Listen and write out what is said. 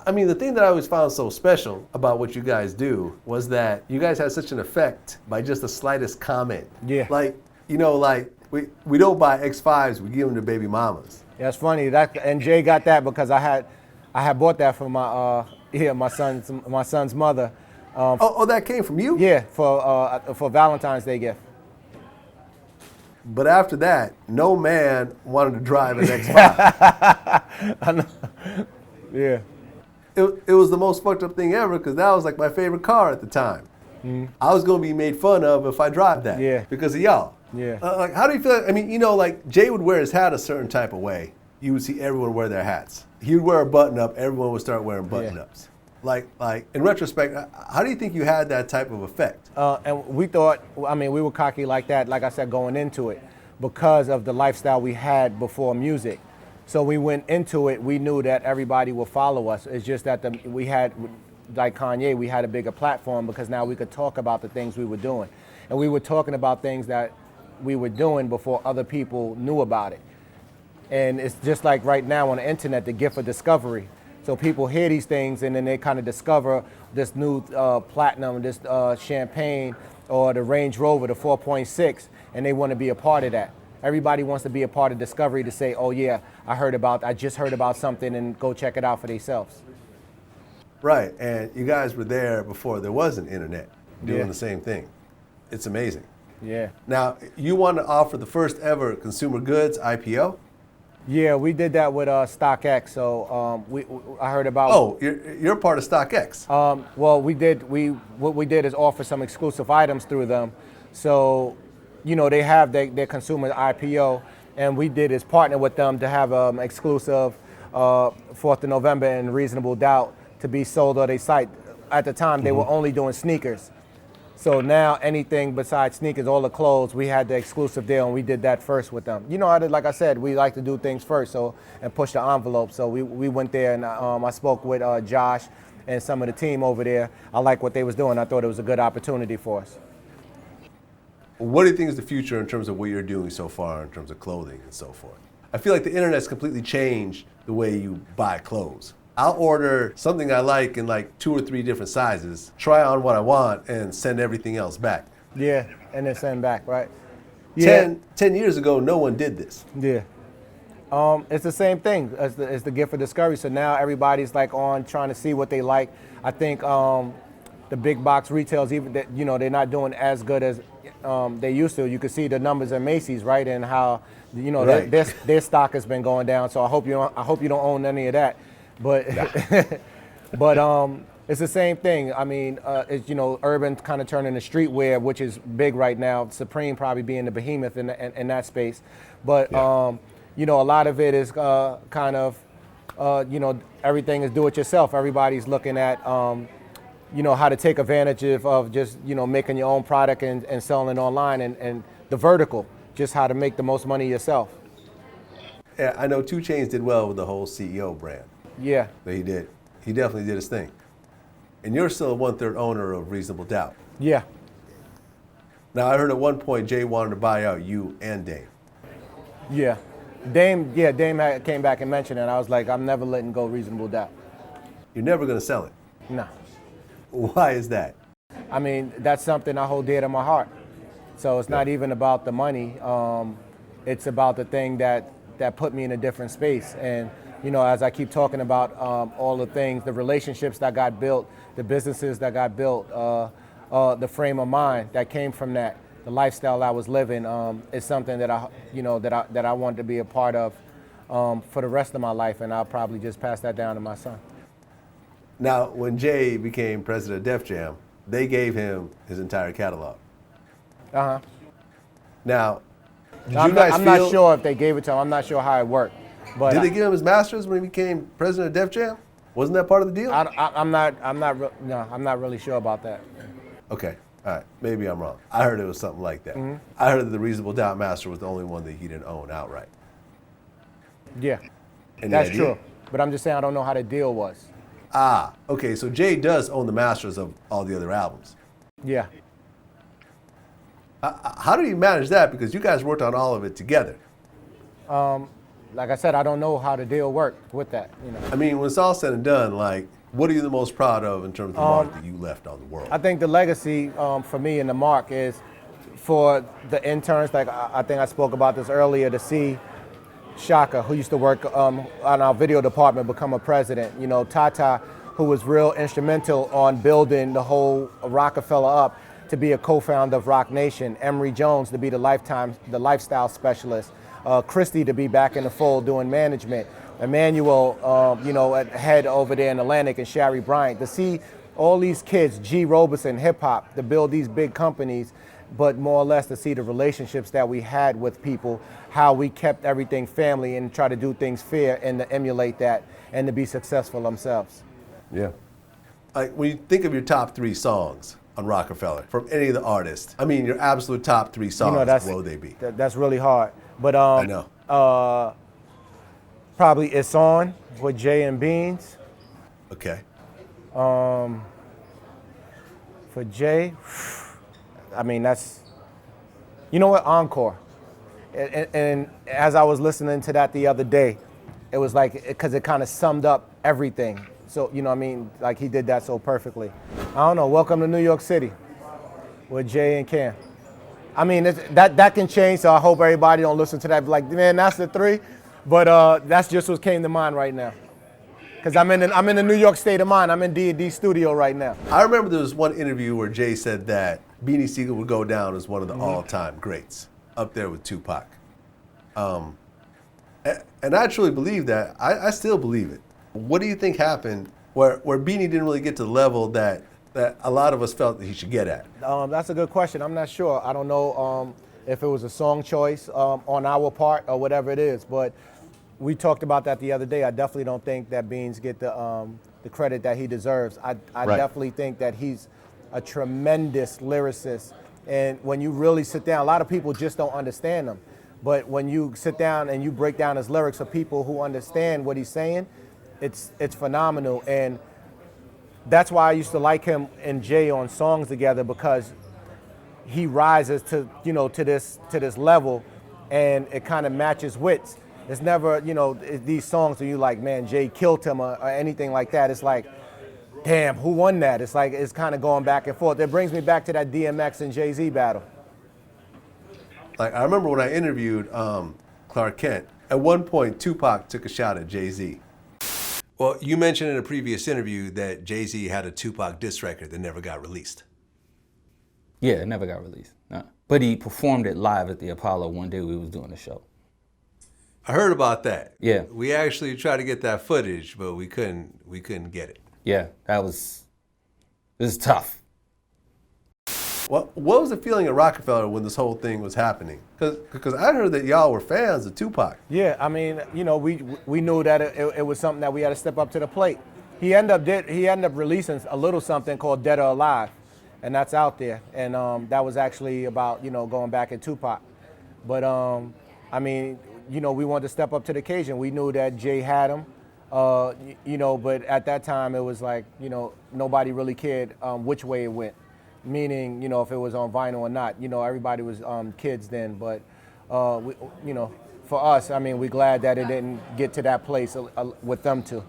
I mean, the thing that I always found so special about what you guys do was that you guys had such an effect by just the slightest comment. Yeah. Like, like we don't buy X5s, we give them to baby mamas. Yeah, it's funny and Jay got that because I had bought that for my son's mother. That came from you? Yeah, for Valentine's Day gift. But after that, no man wanted to drive an X5. I know. Yeah. It was the most fucked up thing ever because that was like my favorite car at the time. I was going to be made fun of if I drive that. Yeah. Because of y'all. Yeah. Like, how do you feel? I mean, like Jay would wear his hat a certain type of way. You would see everyone wear their hats. He would wear a button up. Everyone would start wearing button ups. Like in retrospect, how do you think you had that type of effect? And we thought, we were cocky like that, like I said, going into it because of the lifestyle we had before music. So we went into it, we knew that everybody would follow us. It's just that we had, like Kanye, we had a bigger platform because now we could talk about the things we were doing. And we were talking about things that we were doing before other people knew about it. And it's just like right now on the internet, the gift of discovery. So people hear these things and then they kind of discover this new platinum, this champagne, or the Range Rover, the 4.6, and they want to be a part of that. Everybody wants to be a part of discovery to say, oh yeah, I just heard about something and go check it out for themselves. Right, and you guys were there before there was an internet doing the same thing. It's amazing. Yeah. Now, you want to offer the first ever consumer goods IPO? Yeah, we did that with StockX. So I heard about. Oh, you're part of StockX. Well, what we did is offer some exclusive items through them. So, they have their consumer IPO, and we did is partner with them to have exclusive 4th of November and Reasonable Doubt to be sold on their site. At the time, they were only doing sneakers. So now anything besides sneakers, all the clothes, we had the exclusive deal and we did that first with them. Like I said, we like to do things first and push the envelope. So we went there and I spoke with Josh and some of the team over there. I like what they was doing. I thought it was a good opportunity for us. What do you think is the future in terms of what you're doing so far in terms of clothing and so forth? I feel like the internet's completely changed the way you buy clothes. I'll order something I like in like 2 or 3 different sizes, try on what I want, and send everything else back. Yeah, and then send back, right? Yeah. 10 years ago, no one did this. Yeah. It's the same thing as the gift of discovery. So now everybody's like on trying to see what they like. I think the big box retails, even that, they're not doing as good as they used to. You can see the numbers at Macy's, right, and how Right. their stock has been going down. So I hope you don't own any of that. But but it's the same thing. I mean, it's urban kind of turning to streetwear, which is big right now. Supreme probably being the behemoth in that space. But a lot of it is kind of everything is do it yourself. Everybody's looking at how to take advantage of just making your own product and selling it online and the vertical, just how to make the most money yourself. Yeah, I know 2 Chainz did well with the whole CEO brand. Yeah. That he did. He definitely did his thing. And you're still a 1/3 owner of Reasonable Doubt. Yeah. Now, I heard at one point Jay wanted to buy out you and Dame. Yeah. Dame came back and mentioned it. I was like, I'm never letting go Reasonable Doubt. You're never going to sell it. No. Why is that? I mean, that's something I hold dear to my heart. So it's not even about the money. It's about the thing that put me in a different space. And as I keep talking about all the things, the relationships that got built, the businesses that got built, the frame of mind that came from that, the lifestyle I was living, is something that I wanted to be a part of for the rest of my life, and I'll probably just pass that down to my son. Now, when Jay became president of Def Jam, they gave him his entire catalog. Uh-huh. Now, I'm not sure if they gave it to him. I'm not sure how it worked. But did they give him his masters when he became president of Def Jam? Wasn't that part of the deal? I'm not really sure about that. Okay, all right, maybe I'm wrong. I heard it was something like that. Mm-hmm. I heard that the Reasonable Doubt master was the only one that he didn't own outright. Yeah, that's true. But I'm just saying I don't know how the deal was. Ah, okay, so Jay does own the masters of all the other albums. Yeah. How do you manage that? Because you guys worked on all of it together. Like I said, I don't know how the deal worked with that. I mean, when it's all said and done, like, What are you the most proud of in terms of the mark that you left on the world? I think the legacy for me and the mark is for the interns. Like I think I spoke about this earlier. To see Shaka, who used to work on our video department, become a president. You know, Tata, who was real instrumental on building the whole Roc-A-Fella up, to be a co-founder of Roc Nation. Emery Jones to be the lifestyle specialist. Christy to be back in the fold doing management. Emmanuel, you know, at head over there in Atlantic, and Shari Bryant. To see all these kids, G. Robeson, hip hop, to build these big companies, but more or less to see the relationships that we had with people, how we kept everything family and try to do things fair and to emulate that and to be successful themselves. Yeah. Like when you think of your top 3 songs on Roc-A-Fella from any of the artists, I mean your absolute top 3 songs, You know, what would they be? That's really hard. But I know. Probably It's On with Jay and Beans. Okay. For Jay, I mean, that's, you know what, Encore. And as I was listening to that the other day, it was like, because it kind of summed up everything. So, you know what I mean? Like he did that so perfectly. I don't know, Welcome to New York City with Jay and Cam. I mean, that can change, so I hope everybody don't listen to that be like, man, that's the 3. But that's just what came to mind right now. Because I'm in the New York state of mind. I'm in D&D studio right now. I remember there was one interview where Jay said that Beanie Sigel would go down as one of the all-time greats, up there with Tupac. And I truly believe that. I still believe it. What do you think happened where Beanie didn't really get to the level that a lot of us felt that he should get at? That's a good question. I'm not sure. I don't know if it was a song choice on our part or whatever it is, but we talked about that the other day. I definitely don't think that Beans get the credit that he deserves. I definitely think that he's a tremendous lyricist. And when you really sit down, a lot of people just don't understand him. But when you sit down and you break down his lyrics for people who understand what he's saying, it's phenomenal. And that's why I used to like him and Jay on songs together, because he rises to, you know, to this level, and it kind of matches wits. It's never, you know, these songs where you like, man, Jay killed him or anything like that. It's like, damn, who won that? It's like, it's kind of going back and forth. It brings me back to that DMX and Jay-Z battle. Like, I remember when I interviewed Clark Kent, at one point Tupac took a shot at Jay-Z. Well, you mentioned in a previous interview that Jay-Z had a Tupac diss record that never got released. Yeah, it never got released. No. But he performed it live at the Apollo one day we was doing the show. I heard about that. Yeah. We actually tried to get that footage, but we couldn't get it. Yeah, it was tough. What was the feeling at Roc-A-Fella when this whole thing was happening? Because I heard that y'all were fans of Tupac. Yeah, I mean, you know, we knew that it was something that we had to step up to the plate. He ended up releasing a little something called Dead or Alive, and that's out there. And that was actually about, you know, going back at Tupac. But I mean, you know, we wanted to step up to the occasion. We knew that Jay had him, you know, but at that time it was like, you know, nobody really cared which way it went. Meaning, you know, if it was on vinyl or not. You know, everybody was kids then, but, you know, for us, I mean, we're glad that it didn't get to that place with them two.